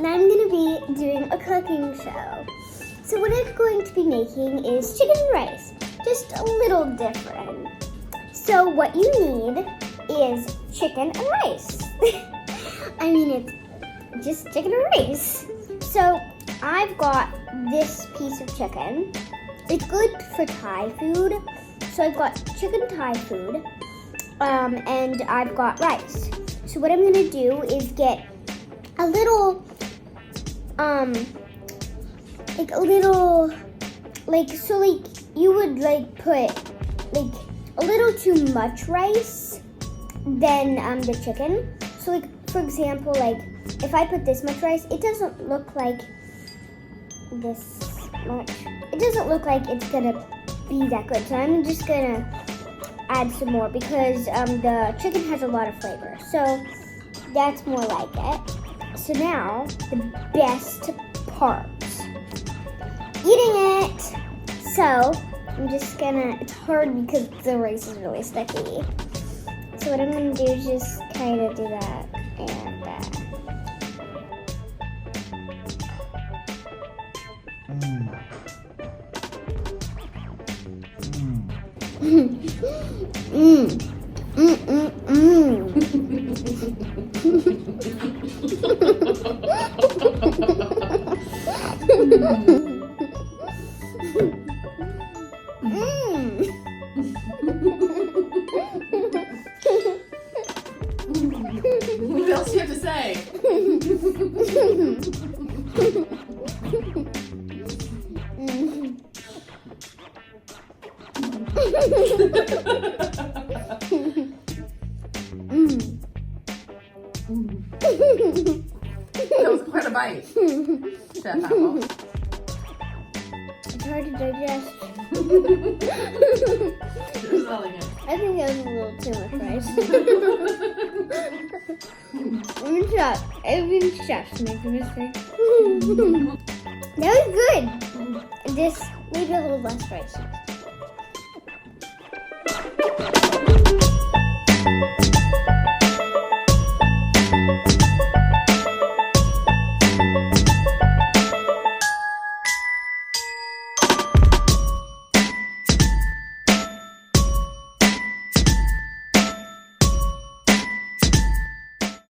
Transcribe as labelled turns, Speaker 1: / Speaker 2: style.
Speaker 1: and I'm going to be doing a cooking show. So what I'm going to be making is chicken and rice, just a little different. So what you need is chicken and rice. I mean, it's just chicken and rice. So I've got this piece of chicken. It's good for Thai food. So I've got chicken Thai food, and I've got rice. So what I'm gonna do is get a little, you would put a little too much rice than the chicken. So for example, if I put this much rice, it doesn't look like this much. It doesn't look like it's gonna be that good. So I'm just gonna add some more because the chicken has a lot of flavor. So that's more like it. So now the best part, eating it. So I'm just gonna, it's hard because the rice is really sticky. So what I'm gonna do is just kind of do that and that.
Speaker 2: What else do you have to say? That was quite a bite. Chef Apple.
Speaker 1: It's hard to digest.
Speaker 2: You're selling it.
Speaker 1: I think that was a little too much rice. Even chefs make a mistake. That was good. This maybe a little less rice.